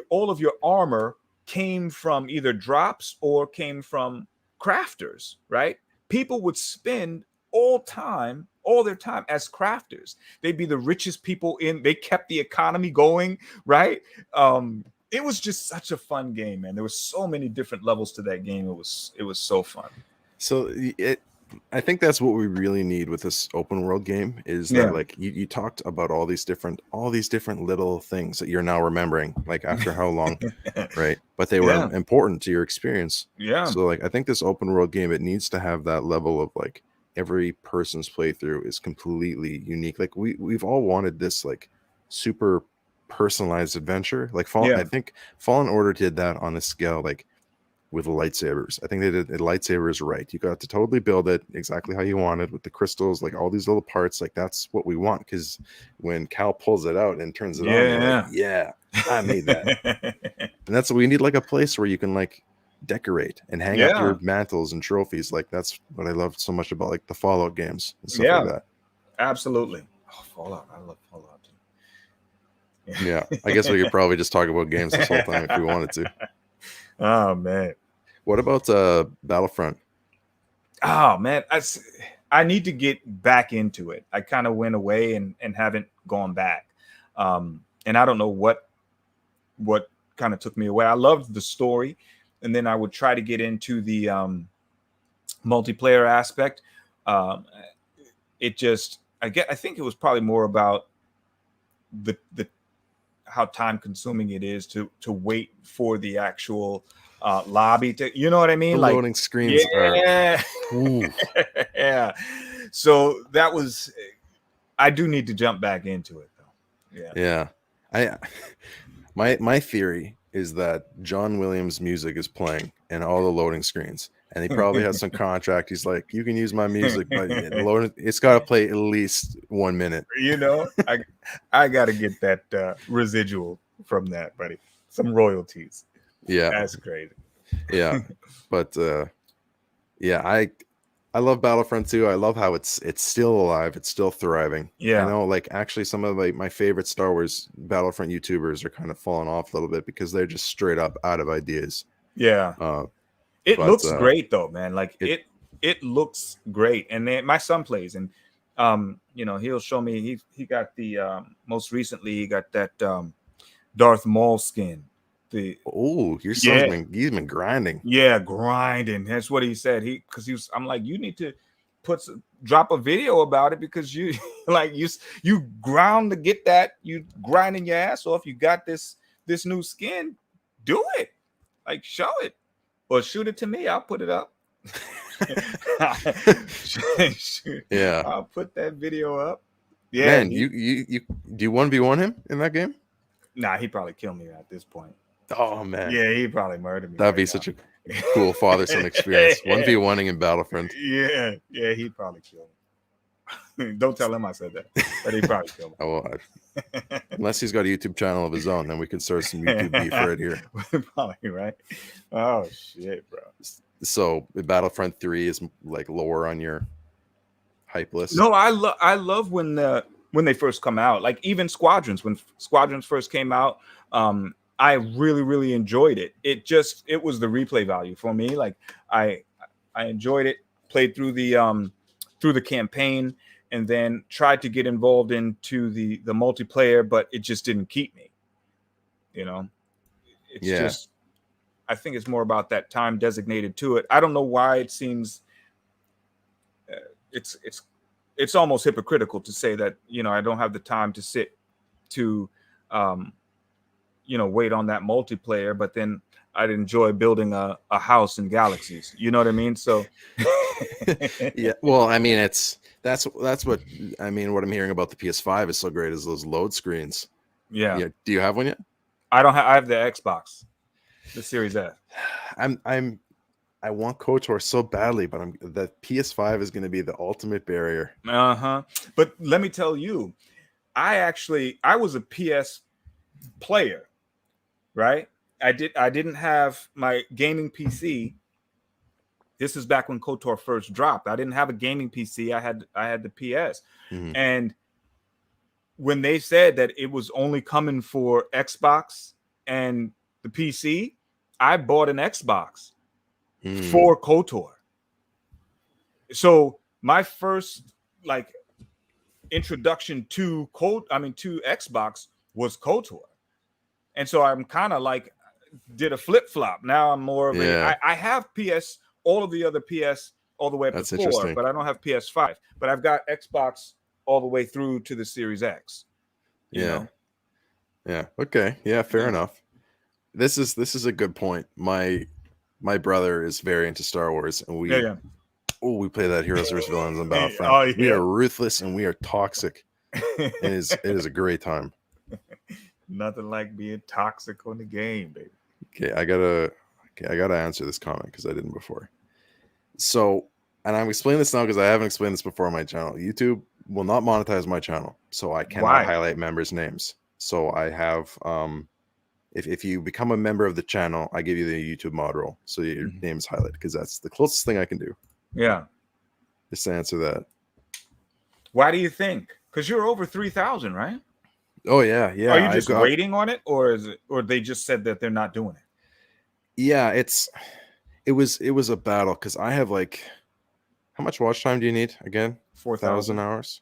all of your armor came from either drops or came from crafters, right? People would spend all their time as crafters. They'd be the richest people they kept the economy going, right? It was just such a fun game, man. There were so many different levels to that game. It was so fun. So I think that's what we really need with this open world game is that like you talked about all these different little things that you're now remembering, like after how long, right? But they were important to your experience. Yeah. So like I think this open world game, it needs to have that level of like every person's playthrough is completely unique. Like we've all wanted this like super personalized adventure. Like I think Fallen Order did that on a scale like with lightsabers. I think they did lightsabers right. You got to totally build it exactly how you wanted with the crystals, like all these little parts. Like that's what we want, because when Cal pulls it out and turns it on, like, I made that. And that's what we need, like a place where you can like decorate and hang up your mantles and trophies. Like that's what I love so much about like the Fallout games and stuff like that. Absolutely. Oh, Fallout. I love Fallout too. Yeah. I guess we could probably just talk about games this whole time if we wanted to. Oh man, what about Battlefront? Oh man, I need to get back into it. I kind of went away and haven't gone back, and I don't know what kind of took me away. I loved the story, and then I would try to get into the multiplayer aspect. It just I think it was probably more about the how time consuming it is to wait for the actual lobby to, you know what I mean? The like loading screens are yeah. So that was, I do need to jump back into it though. Yeah. My theory is that John Williams music is playing in all the loading screens, and he probably has some contract. He's like, you can use my music, but it's got to play at least 1 minute. I got to get that residual from that, buddy. Some royalties. Yeah, that's crazy. Yeah, but I love Battlefront 2. I love how it's still alive. It's still thriving. Yeah. I know, like, actually some of my favorite Star Wars Battlefront YouTubers are kind of falling off a little bit because they're just straight up out of ideas. Yeah. It looks great though, man. Like it looks great. And then my son plays, and he'll show me he got the most recently he got that Darth Maul skin. Your son's been grinding. Yeah, grinding. That's what he said. I'm like, you need to drop a video about it, because you like you ground to get that, you grinding your ass off. You got this new skin. Do it. Like, show it or shoot it to me. I'll put it up. Yeah, I'll put that video up. Yeah, man. You do you 1v1 him in that game? Nah, he'd probably kill me at this point. Oh man, yeah, he'd probably murder me. That'd be such a cool father-son experience. 1v1ing in Battlefront. Yeah, he'd probably kill me. Don't tell him I said that, but he'd probably kill me. Oh, unless he's got a YouTube channel of his own, then we can start some YouTube beef right here. Probably, right? Oh shit, bro. So Battlefront 3 is like lower on your hype list. No, I love when they first come out. Like, even Squadrons, when Squadrons first came out, I really, really enjoyed it. It was the replay value for me. Like, I enjoyed it, played through the campaign, and then tried to get involved into the multiplayer, but it just didn't keep me. It's just, I think it's more about that time designated to it. I don't know why it seems it's almost hypocritical to say that, I don't have the time to sit to wait on that multiplayer, but then I'd enjoy building a house in galaxies. You know what I mean? So yeah, well, I mean, that's what I mean. What I'm hearing about the PS5 is so great is those load screens. Yeah. Do you have one yet? I don't have. I have the Xbox, the Series S. I want KOTOR so badly, but the PS5 is going to be the ultimate barrier. But let me tell you, I was a PS player, right? I didn't have my gaming PC. This is back when KOTOR first dropped. I didn't have a gaming PC. I had the PS. Mm-hmm. And when they said that it was only coming for Xbox and the PC, I bought an Xbox for KOTOR. So my first introduction to Xbox was KOTOR. And so I'm kind of did a flip-flop. Now I'm more of I have PS, all of the other PS all the way up to 4, but I don't have PS5. But I've got Xbox all the way through to the Series X. You know? Yeah. Okay. Yeah, fair enough. This is a good point. My brother is very into Star Wars, and we play that Heroes vs. Villains on Battlefront. We are ruthless and we are toxic. It is a great time. Nothing like being toxic on the game, baby. Okay, I gotta answer this comment because I didn't before. So, and I'm explaining this now because I haven't explained this before on my channel. YouTube will not monetize my channel, so I cannot highlight members' names. So I have if you become a member of the channel, I give you the YouTube mod role, so your name is highlighted, because that's the closest thing I can do. Yeah, just to answer that. Why do you think? Because you're over 3,000, right? Oh yeah. Are you just waiting on it, or they just said that they're not doing it? Yeah, it was a battle because I have how much watch time do you need again? 4,000 hours.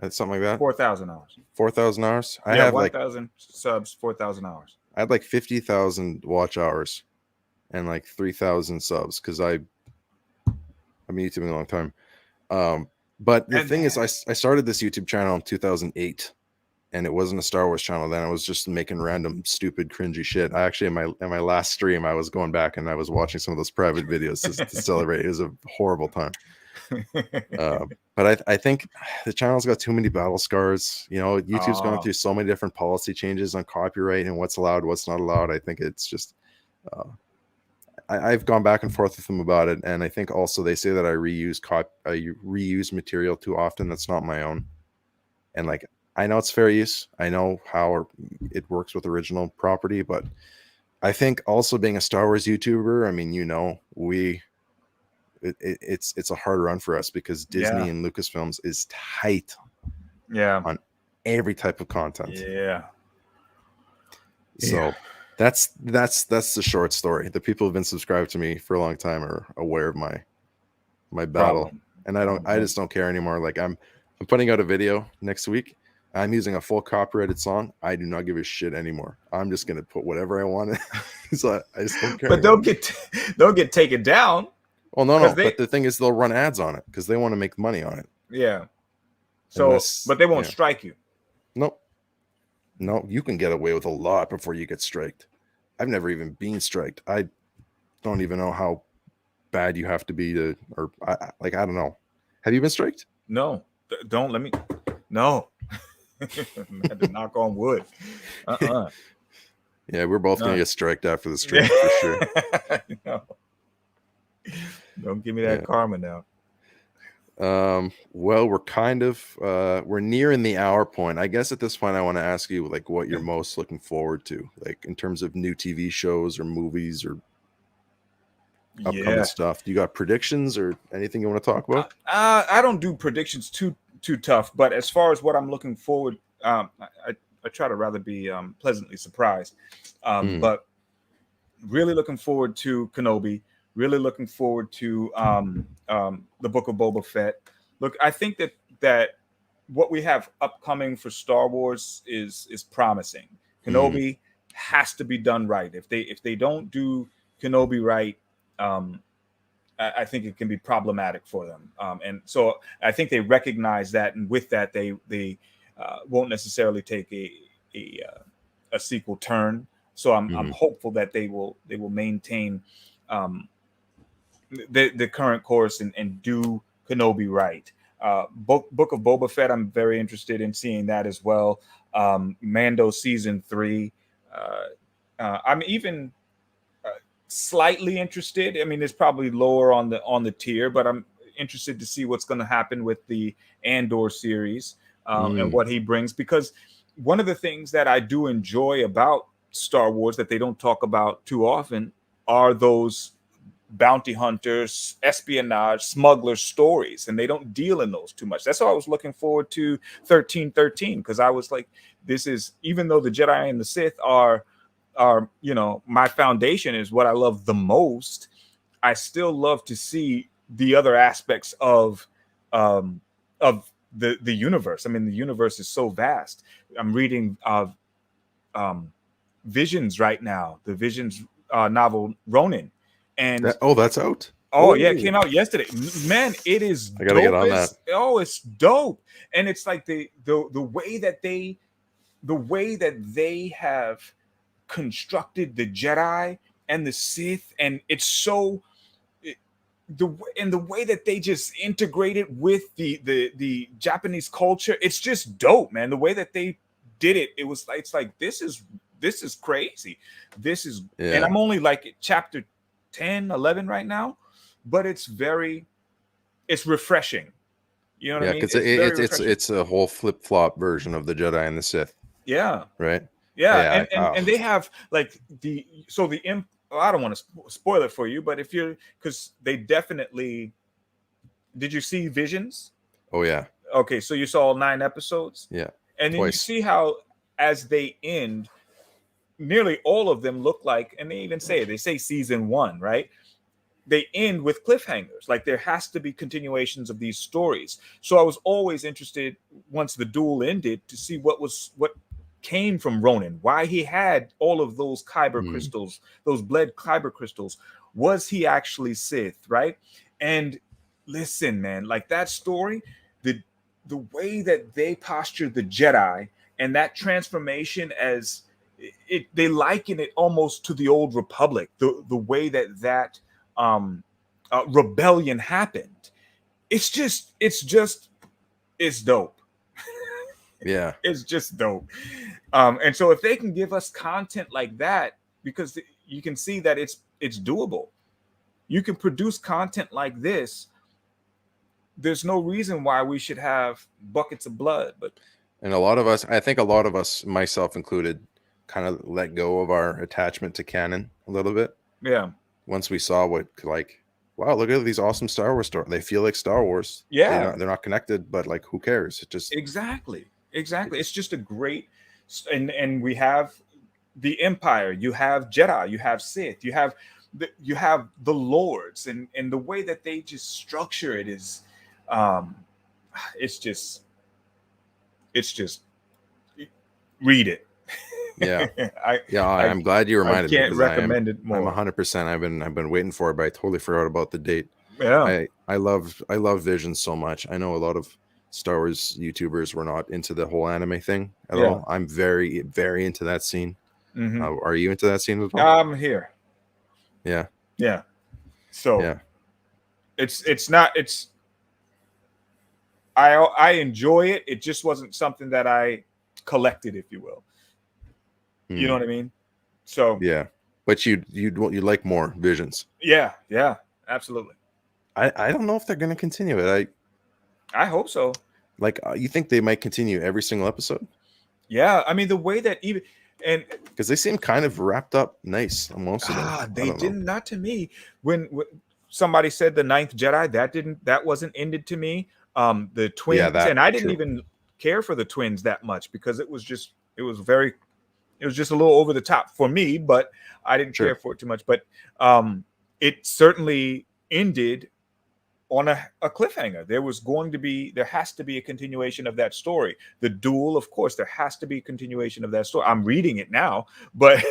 Something like that. 4,000 hours. 4,000 hours. I have 1,000 subs, 4,000 hours. I had 50,000 watch hours, and 3,000 subs because I've been YouTubing a long time. But the thing is, I started this YouTube channel in 2008, and it wasn't a Star Wars channel then. I was just making random, stupid, cringy shit. I actually, in my last stream, I was going back and I was watching some of those private videos to celebrate. It was a horrible time. But I think the channel's got too many battle scars. YouTube's gone through so many different policy changes on copyright and what's allowed, what's not allowed. I think it's just I've gone back and forth with them about it, and I think also they say that I reuse material too often that's not my own. And like, I know it's fair use, I know how it works with original property, but I think also being a Star Wars YouTuber, I mean, it's a hard run for us because Disney and Lucasfilms is tight on every type of content. So that's the short story. The people who've been subscribed to me for a long time are aware of my battle. And I just don't care anymore. Like, I'm putting out a video next week. I'm using a full copyrighted song. I do not give a shit anymore. I'm just gonna put whatever I want. So I just don't care. But they'll get taken down. Well, no. But the thing is, they'll run ads on it because they want to make money on it. Yeah. So, but they won't strike you. Nope. No, you can get away with a lot before you get striked. I've never even been striked. I don't even know how bad you have to be to, or I don't know. Have you been striked? No. Don't let me. No. I had to knock on wood. Yeah, we're both gonna get striked after the stream for sure. No. Don't give me that karma now. Well, we're kind of we're nearing the hour point. I guess at this point I want to ask you like what you're most looking forward to, like in terms of new TV shows or movies or upcoming stuff. Do you got predictions or anything you want to talk about? I don't do predictions too tough, but as far as what I'm looking forward, I try to rather be pleasantly surprised. But really looking forward to Kenobi. Really looking forward to the Book of Boba Fett. Look, I think that what we have upcoming for Star Wars is promising. Kenobi has to be done right. If they don't do Kenobi right, I think it can be problematic for them. And so I think they recognize that, and with that, they won't necessarily take a sequel turn. So I'm hopeful that they will maintain the current course and do Kenobi right. Book of Boba Fett, I'm very interested in seeing that as well. Mando season 3. I'm even slightly interested. I mean, it's probably lower on the tier, but I'm interested to see what's going to happen with the Andor series and what he brings. Because one of the things that I do enjoy about Star Wars that they don't talk about too often are those bounty hunters, espionage, smuggler stories, and they don't deal in those too much. That's why I was looking forward to 1313, because I was like, this is, even though the Jedi and the Sith are my foundation, is what I love the most, I still love to see the other aspects of the universe. I mean, the universe is so vast. I'm reading Visions right now, the Visions novel Ronin. And that's out. It came out yesterday. Man, it is I gotta get on that. It's dope. And it's like the way that they have constructed the Jedi and the Sith, and it's so the way that they just integrate it with the Japanese culture, it's just dope, man. The way that they did it, it's like this is crazy. This is and I'm only like chapter 10, 11 right now, but it's refreshing. You know what I mean? Because it's a whole flip-flop version of the Jedi and the Sith. Yeah. Right? And they have like I don't want to spoil it for you, but because they definitely, did you see Visions? Oh yeah. Okay, so you saw 9 episodes? Yeah. And then you see how as they end, nearly all of them look like, and they say season 1, right? They end with cliffhangers. Like there has to be continuations of these stories. So I was always interested, once the duel ended, to see what came from Ronin, why he had all of those kyber crystals, those bled kyber crystals. Was he actually Sith, right? And listen, man, like that story, the way that they posture the Jedi and that transformation, as they liken it almost to the old Republic, the way that rebellion happened. It's dope. Yeah, it's just dope. And so if they can give us content like that, because you can see that it's doable. You can produce content like this. There's no reason why we should have buckets of blood. But And a lot of us, I think a lot of us, myself included, kind of let go of our attachment to canon a little bit yeah, once we saw what, like, wow, look at these awesome Star Wars stories. They feel like Star Wars. yeah, They're not connected, but like, who cares? It just exactly. It's just a great, and we have the Empire. You have Jedi. You have Sith. You have the Lords, and the way that they just structure it is, um, it's just read it. yeah. I I'm glad you I reminded me can't because recommend it I'm more. 100%. I've been waiting for it, but I totally forgot about the date. Yeah, I love Vision so much. I know a lot of Star Wars YouTubers were not into the whole anime thing at yeah. all. I'm very very into that scene. Hmm. Are you into that scene as well? I'm here. Yeah, Yeah. So yeah, it's not it's I enjoy it. It just wasn't something that I collected, if you will. You know Hmm. what I mean? So Yeah. But you like more Visions. yeah, absolutely. I don't know if they're gonna continue it. I hope so. You think they might continue every single episode Yeah, I mean the way that even and because they seem kind of wrapped up nice on most of them. I they don't know. didn't, not to me. When somebody said the ninth Jedi, that wasn't ended to me. The twins, Yeah, that and I didn't true. even care for the twins that much because it was just a little over the top for me, but I didn't Sure. care for it too much. But it certainly ended on a cliffhanger. There has to be a continuation of that story. The duel, of course, there has to be a continuation of that story. I'm reading it now, but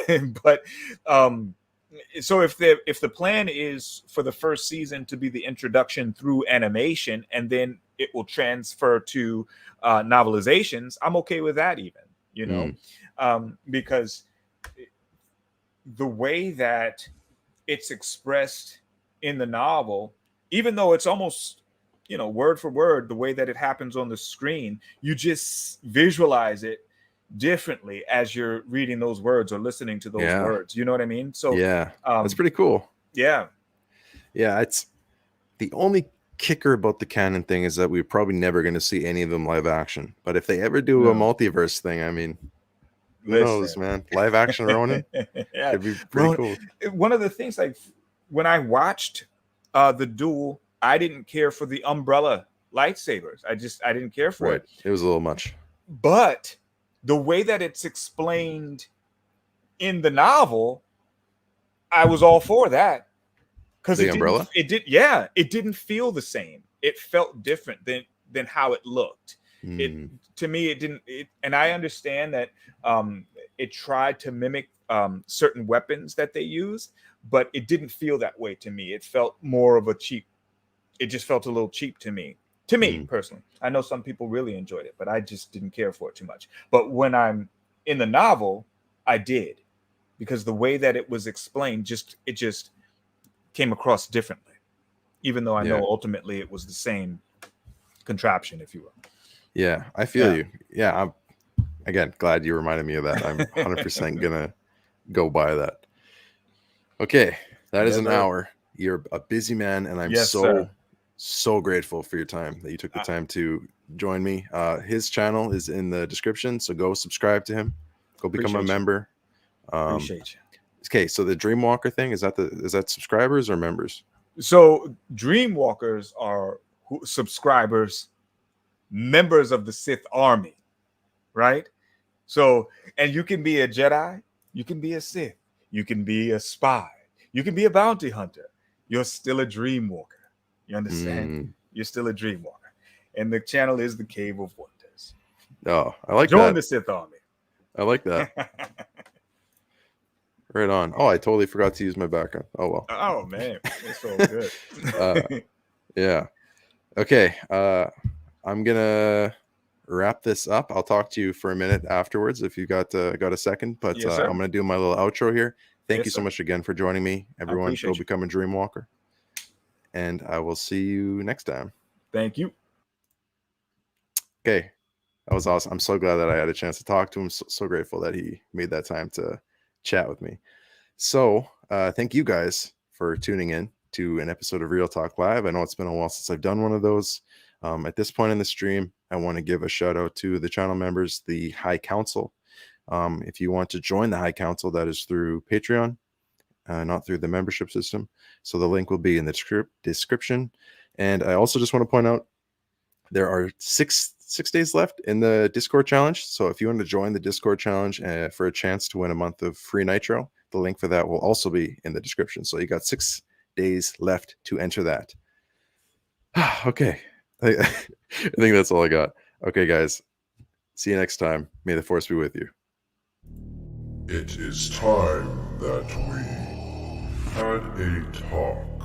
but um so if the plan is for the first season to be the introduction through animation and then it will transfer to novelizations, I'm okay with that even, Mm. because the way that it's expressed in the novel, even though it's almost word for word the way that it happens on the screen, you just visualize it differently as you're reading those words or listening to those Yeah. words. You know what I mean? So Yeah. That's pretty cool. yeah, Yeah, it's the only kicker about the canon thing is that we're probably never going to see any of them live action. But if they ever do a no, multiverse thing, I mean, who knows, listen. man? Live action Ronin Yeah, could be pretty cool. one of the things, like when I watched the duel, I didn't care for the umbrella lightsabers. I didn't care for Right. it. It was a little much. But the way that it's explained in the novel, I was all for that because The umbrella? it didn't feel the same. It felt different than how it looked. It, Mm. to me, it didn't. And I understand that it tried to mimic certain weapons that they used, but it didn't feel that way to me. It felt more of a cheap. It just felt a little cheap to me. To me Mm. personally, I know some people really enjoyed it, but I just didn't care for it too much. But when I'm in the novel, I did, because the way that it was explained, it just came across differently, even though I know Yeah. ultimately it was the same contraption, if you will. Yeah, I feel Yeah. you. Yeah, I'm again glad you reminded me of that. I'm 100% gonna go by that. Okay, that is Yes, an sir. hour. You're a busy man, and I'm Yes, so sir. grateful for your time that you took the I- time to join me. His channel is in the description, so go subscribe to him. Go become a Appreciate you. member. Appreciate you. Okay, so the Dreamwalker thing is that subscribers or members? So Dreamwalkers are subscribers, members of the Sith army, right? So, and you can be a Jedi, you can be a Sith, you can be a spy, you can be a bounty hunter. You're still a Dreamwalker. You understand? Mm. You're still a Dreamwalker. And the channel is the Cave of Wonders. Oh, I like Join that. the Sith army. I like that. Right on. Oh, I totally forgot to use my background. Oh well. Oh man, it's so good. Yeah. Okay. I'm gonna wrap this up. I'll talk to you for a minute afterwards if you got a second. But Yes, sir. I'm gonna do my little outro here. Thank Yes, you so sir. much again for joining me. Everyone, appreciate go you. become a Dreamwalker. And I will see you next time. Thank you. Okay. That was awesome. I'm so glad that I had a chance to talk to him. So grateful that he made that time to chat with me. So thank you guys for tuning in to an episode of Real Talk Live. I know it's been a while since I've done one of those. At this point in the stream, I want to give a shout out to the channel members, the High Council. If you want to join the High Council, that is through Patreon, not through the membership system. So the link will be in the description. And I also just want to point out there are six days left in the Discord challenge. So if you want to join the Discord challenge for a chance to win a month of free Nitro, the link for that will also be in the description. So you got 6 days left to enter that. Okay. I think that's all I got. Okay, guys. See you next time. May the Force be with you. It is time that we had a talk.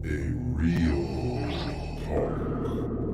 A real talk.